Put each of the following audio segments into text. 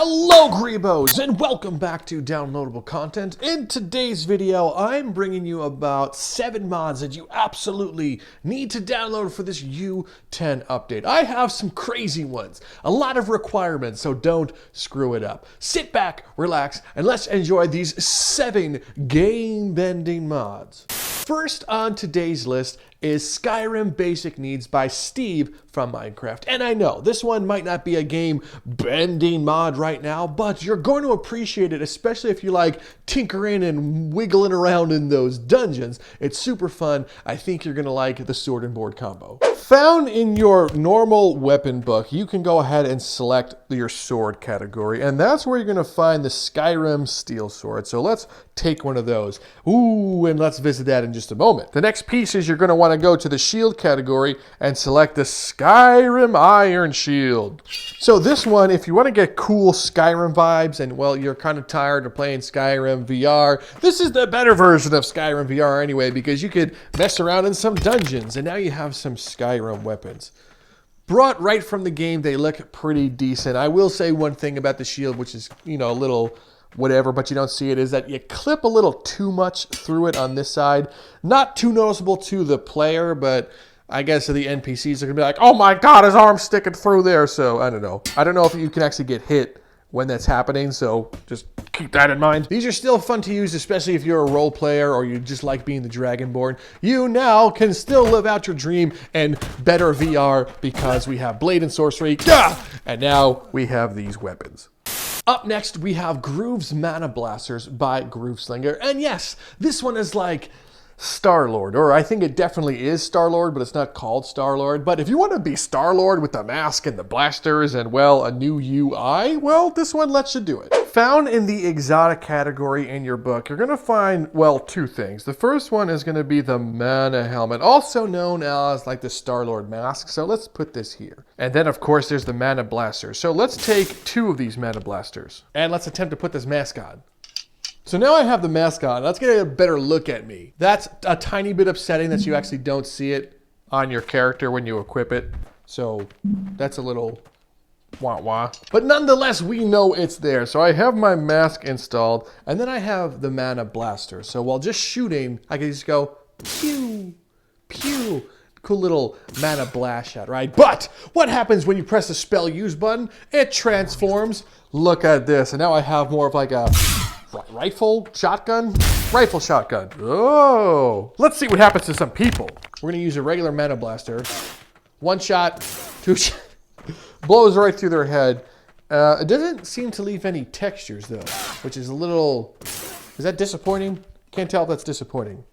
Hello Greebos and welcome back to downloadable content. In today's video, I'm bringing you about 7 mods that you absolutely need to download for this U10 update. I have some crazy ones, a lot of requirements, so don't screw it up. Sit back, relax, and let's enjoy these 7 game-bending mods. First on today's list is Skyrim Basic Needs by Steve from Minecraft. And I know this one might not be a game-bending mod right now, but you're going to appreciate it, especially if you like tinkering and wiggling around in those dungeons. It's super fun. I think you're going to like the sword and board combo. Found in your normal weapon book, you can go ahead and select your sword category, and that's where you're going to find the Skyrim Steel Sword. So let's take one of those. Ooh, and let's visit that in just a moment. The next piece is you're going to want to go to the shield category and select the Skyrim Iron Shield. So this one, if you want to get cool Skyrim vibes and, well, you're kind of tired of playing Skyrim VR, this is the better version of Skyrim VR anyway, because you could mess around in some dungeons, and now you have some Skyrim weapons. Brought right from the game, they look pretty decent. I will say one thing about the shield, which is, you know, a little whatever, but you don't see it, is that you clip a little too much through it on this side. Not too noticeable to the player, but I guess the NPCs are gonna be like, oh my god, his arm's sticking through there. So I don't know. I don't know if you can actually get hit when that's happening, so just keep that in mind. These are still fun to use, especially if you're a role player or you just like being the Dragonborn. You now can still live out your dream and better VR because we have Blade and Sorcery, and now we have these weapons. Up next, we have Groove's Mana Blasters by Grooveslinger. And yes, this one is like Star-Lord, or I think it definitely is Star-Lord, but it's not called Star-Lord. But if you want to be Star-Lord with the mask and the blasters and, well, a new UI, well, this one lets you do it. Found in the exotic category in your book, you're going to find, well, 2 things. The first one is going to be the Mana Helmet, also known as like the Star-Lord mask. So let's put this here. And then, of course, there's the Mana Blaster. So let's take 2 of these Mana Blasters and let's attempt to put this mask on. So now I have the mask on. Let's get a better look at me. That's a tiny bit upsetting that you actually don't see it on your character when you equip it. So that's a little wah-wah. But nonetheless, we know it's there. So I have my mask installed, and then I have the Mana Blaster. So while just shooting, I can just go pew, pew. Cool little mana blast shot, right? But what happens when you press the spell use button? It transforms. Look at this. And now I have more of like a rifle shotgun. Oh, let's see what happens to some people. We're gonna use a regular Mana Blaster. 1 shot, 2 shot, blows right through their head. It doesn't seem to leave any textures though, which is a little, is that disappointing? Can't tell if that's disappointing.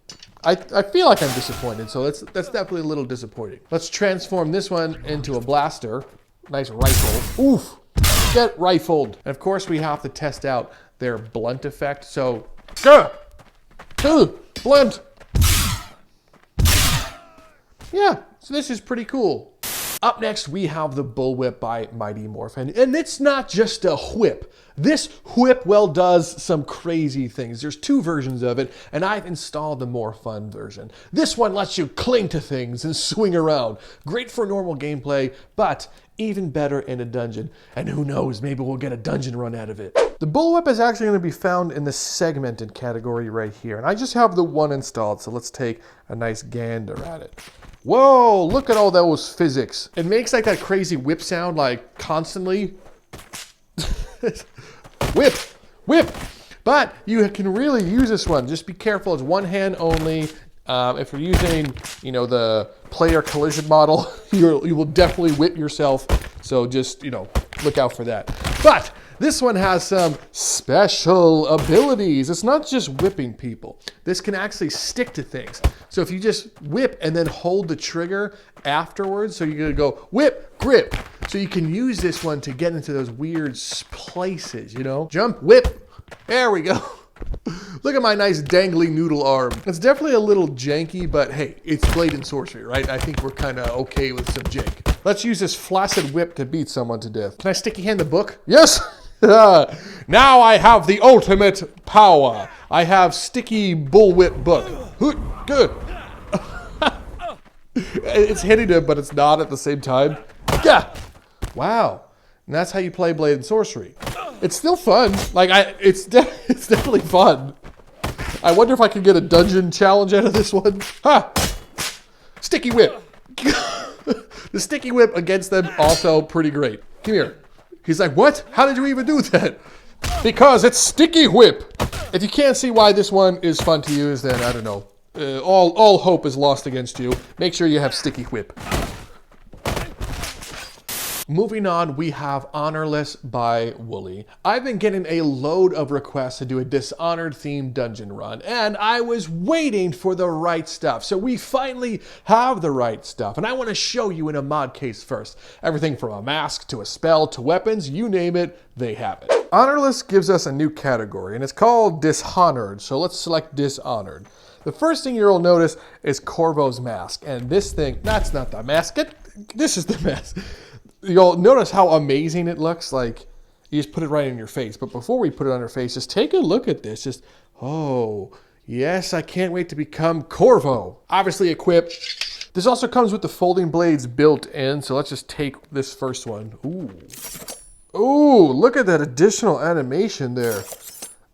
I feel like I'm disappointed, so that's definitely a little disappointing. Let's transform this one into a blaster. Nice rifle. Oof, get rifled. And of course we have to test out their blunt effect. So, blunt. Yeah, so this is pretty cool. Up next, we have the Bullwhip by Mightymorphine. And it's not just a whip. This whip, well, does some crazy things. There's 2 versions of it, and I've installed the more fun version. This one lets you cling to things and swing around. Great for normal gameplay, but even better in a dungeon. And who knows, maybe we'll get a dungeon run out of it. The Bullwhip is actually going to be found in the segmented category right here. And I just have the 1 installed, so let's take a nice gander at it. Whoa, look at all those physics. It makes like that crazy whip sound, like constantly. Whip, whip. But you can really use this one. Just be careful, it's 1 hand only. If you're using, you know, the player collision model, you will definitely whip yourself. So just, you know, look out for that. But this one has some special abilities. It's not just whipping people. This can actually stick to things. So if you just whip and then hold the trigger afterwards, so you're gonna go whip, grip. So you can use this one to get into those weird places, you know? Jump, whip, there we go. Look at my nice dangly noodle arm. It's definitely a little janky, but hey, it's Blade and Sorcery, right? I think we're kind of okay with some jank. Let's use this flaccid whip to beat someone to death. Can I sticky hand the book? Yes! Now I have the ultimate power. I have sticky bullwhip book. Good. It's hitting him, but it's not at the same time. Yeah. Wow. And that's how you play Blade and Sorcery. It's still fun. Like, it's definitely fun. I wonder if I can get a dungeon challenge out of this one. Ha! Sticky whip. The sticky whip against them, also pretty great. Come here. He's like, what? How did you even do that? Because it's sticky whip. If you can't see why this one is fun to use, then I don't know. All hope is lost against you. Make sure you have sticky whip. Moving on, we have Honorless by Wully. I've been getting a load of requests to do a Dishonored-themed dungeon run, and I was waiting for the right stuff. So we finally have the right stuff, and I want to show you in a mod case first. Everything from a mask to a spell to weapons, you name it, they have it. Honorless gives us a new category, and it's called Dishonored, so let's select Dishonored. The first thing you'll notice is Corvo's mask, and this thing, that's not the mask, this is the mask. You'll notice how amazing it looks. Like, you just put it right in your face. But before we put it on our face, just take a look at this. Just, oh, yes, I can't wait to become Corvo. Obviously equipped. This also comes with the folding blades built in. So let's just take this first one. Ooh. Ooh, look at that additional animation there.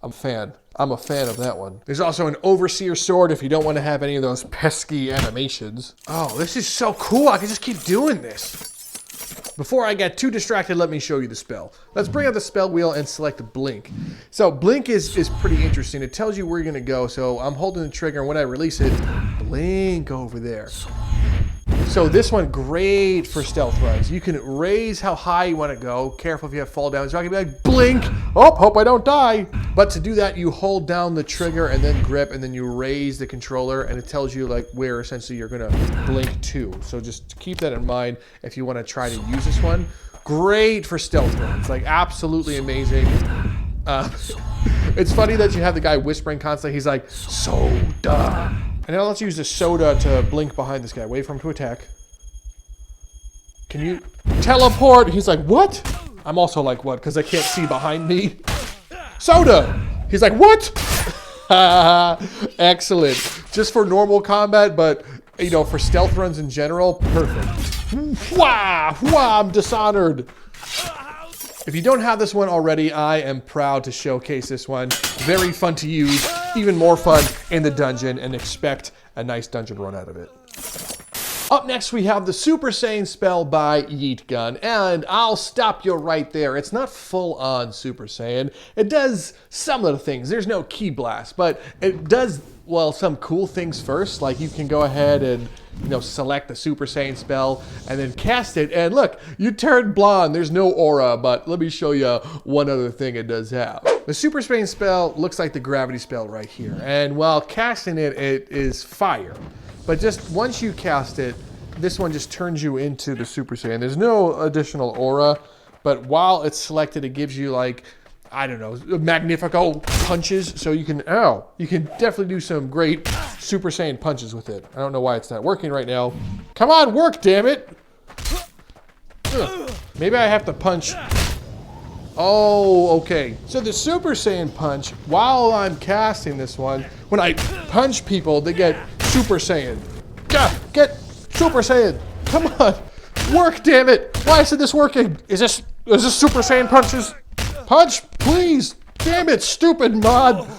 I'm a fan. I'm a fan of that one. There's also an Overseer sword if you don't want to have any of those pesky animations. Oh, this is so cool. I can just keep doing this. Before I get too distracted, let me show you the spell. Let's bring up the spell wheel and select Blink. So Blink is pretty interesting. It tells you where you're gonna go. So I'm holding the trigger, and when I release it, blink over there. So this one, great for stealth runs. You can raise how high you want to go. Careful if you have fall down. So I can be like, blink. Oh, hope I don't die. But to do that, you hold down the trigger and then grip, and then you raise the controller, and it tells you like where essentially you're gonna blink to. So just keep that in mind if you want to try to use this one. Great for stealth runs, like absolutely amazing. It's funny that you have the guy whispering constantly. He's like, soda. And now let's use the soda to blink behind this guy. Wait for him to attack. Can you teleport? He's like, what? I'm also like, what? Because I can't see behind me. Soda! He's like, what? Excellent. Just for normal combat, but, you know, for stealth runs in general, perfect. Wah! Wah! I'm Dishonored. If you don't have this one already, I am proud to showcase this one. Very fun to use, even more fun in the dungeon, and expect a nice dungeon run out of it. Up next, we have the Super Saiyan spell by YeetGun, and I'll stop you right there. It's not full-on Super Saiyan. It does some of the things. There's no ki blast, but it does, well, some cool things first. Like, you can go ahead and, you know, select the Super Saiyan spell and then cast it, and look, you turn blonde. There's no aura, but let me show you one other thing it does have. The Super Saiyan spell looks like the gravity spell right here, and while casting it, it is fire. But just once you cast it, this one just turns you into the Super Saiyan. There's no additional aura, but while it's selected, it gives you like, I don't know, Magnifico punches. So you can, you can definitely do some great Super Saiyan punches with it. I don't know why it's not working right now. Come on, work, damn it. Maybe I have to punch. Oh, okay. So the Super Saiyan punch, while I'm casting this one, when I punch people, they get Super Saiyan. Get Super Saiyan. Come on. Work, damn it. Why isn't this working? Is this Super Saiyan punches? Punch, please. Damn it, stupid mod.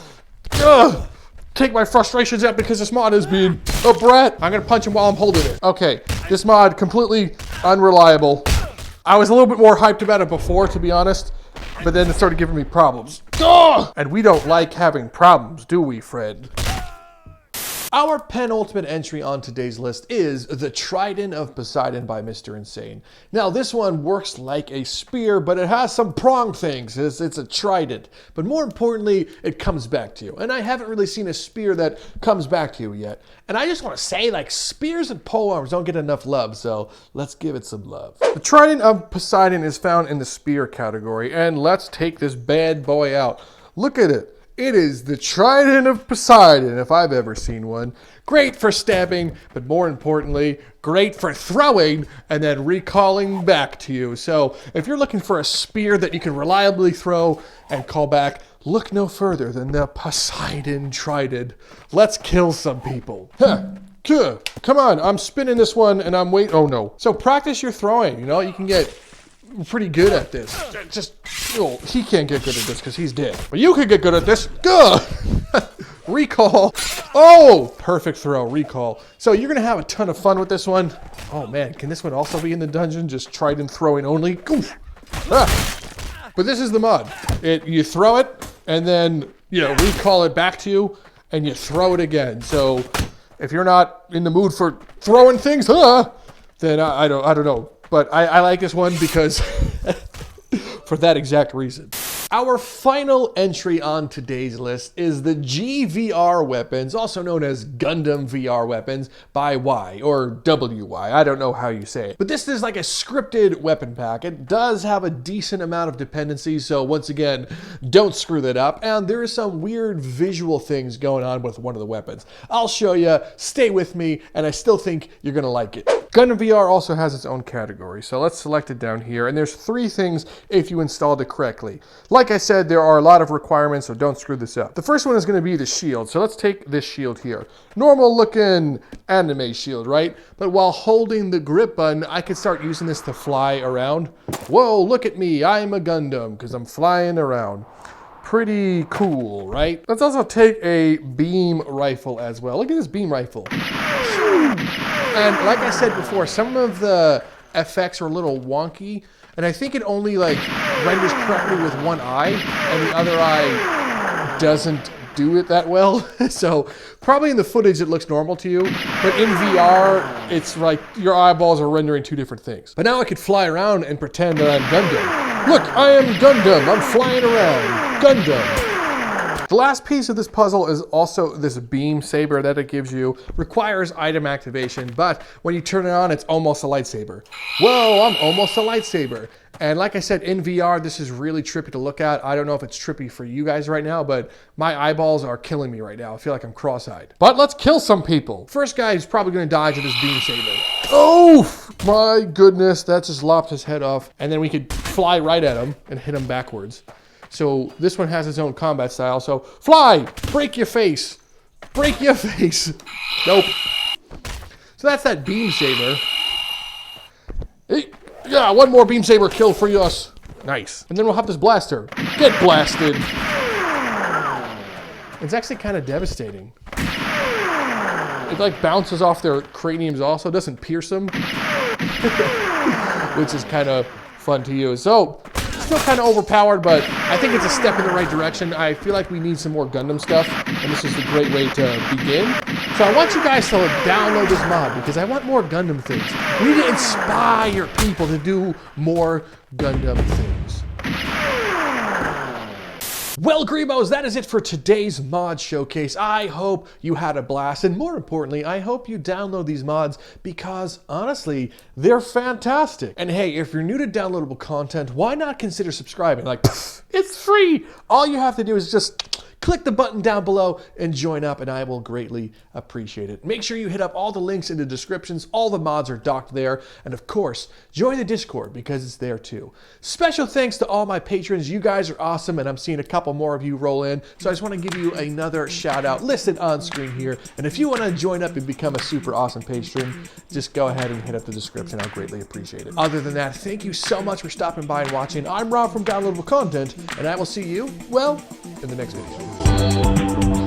Ugh. Take my frustrations out because this mod is being a brat. I'm gonna punch him while I'm holding it. Okay, this mod completely unreliable. I was a little bit more hyped about it before, to be honest, but then it started giving me problems. Ugh! And we don't like having problems, do we, Fred? Our penultimate entry on today's list is the Trident of Poseidon by Mrinsane. Now, this one works like a spear, but it has some prong things. It's a trident. But more importantly, it comes back to you. And I haven't really seen a spear that comes back to you yet. And I just want to say, like, spears and polearms don't get enough love, so let's give it some love. The Trident of Poseidon is found in the spear category, and let's take this bad boy out. Look at it. It is the Trident of Poseidon, if I've ever seen one. Great for stabbing, but more importantly, great for throwing and then recalling back to you. So if you're looking for a spear that you can reliably throw and call back, look no further than the Poseidon Trident. Let's kill some people. Come on, I'm spinning this one and I'm waiting. Oh no. So practice your throwing, you know, you can get pretty good at this. Oh, he can't get good at this because he's dead. But you can get good at this. Good. Recall. Oh, perfect throw. Recall. So you're going to have a ton of fun with this one. Oh, man. Can this one also be in the dungeon? Just Trident throwing only? Oof. Ah. But this is the mod. You throw it, and then, recall it back to you, and you throw it again. So if you're not in the mood for throwing things, then I don't know. But I like this one because for that exact reason. Our final entry on today's list is the GVR weapons, also known as Gundam VR weapons by Y or WY. I don't know how you say it. But this is like a scripted weapon pack. It does have a decent amount of dependencies, so once again, don't screw that up. And there is some weird visual things going on with one of the weapons. I'll show you, stay with me, and I still think you're gonna like it. Gundam VR also has its own category, so let's select it down here. And there's 3 things if you installed it correctly. Like I said, there are a lot of requirements, so don't screw this up. The first one is going to be the shield. So let's take this shield here. Normal looking anime shield, right? But while holding the grip button, I can start using this to fly around. Whoa, look at me. I'm a Gundam because I'm flying around. Pretty cool, right? Let's also take a beam rifle as well. Look at this beam rifle. And like I said before, some of the effects are a little wonky. And I think it only renders correctly with one eye, and the other eye doesn't do it that well. So probably in the footage it looks normal to you, but in VR it's like your eyeballs are rendering 2 different things. But now I could fly around and pretend that I'm Gundam. Look, I am Gundam. I'm flying around. Gundam. The last piece of this puzzle is also this beam saber that it gives you. Requires item activation, but when you turn it on, it's almost a lightsaber. Whoa, I'm almost a lightsaber. And like I said, in VR, this is really trippy to look at. I don't know if it's trippy for you guys right now, but my eyeballs are killing me right now. I feel like I'm cross-eyed. But let's kill some people. First guy is probably gonna die to this beam saber. Oh, my goodness, that just lopped his head off. And then we could fly right at him and hit him backwards. So this one has its own combat style. So fly, break your face, break your face. Nope. So that's that beam saber. Hey, yeah, one more beam saber kill for us. Nice. And then we'll have this blaster. Get blasted. It's actually kind of devastating. It bounces off their craniums also, doesn't pierce them. Which is kind of fun to use. So still kind of overpowered, but I think it's a step in the right direction. I feel like we need some more Gundam stuff, and this is a great way to begin. So I want you guys to download this mod because I want more Gundam things. We need to inspire people to do more Gundam things. Well, Greebos, that is it for today's mod showcase. I hope you had a blast, and more importantly, I hope you download these mods because, honestly, they're fantastic. And hey, if you're new to downloadable content, why not consider subscribing? It's free! All you have to do is just click the button down below and join up, and I will greatly appreciate it. Make sure you hit up all the links in the descriptions. All the mods are docked there. And of course, join the Discord because it's there too. Special thanks to all my patrons. You guys are awesome, and I'm seeing a couple more of you roll in. So I just want to give you another shout out listed on screen here. And if you want to join up and become a super awesome patron, just go ahead and hit up the description. I'll greatly appreciate it. Other than that, thank you so much for stopping by and watching. I'm Rob from Downloadable Content, and I will see you, well, in the next video.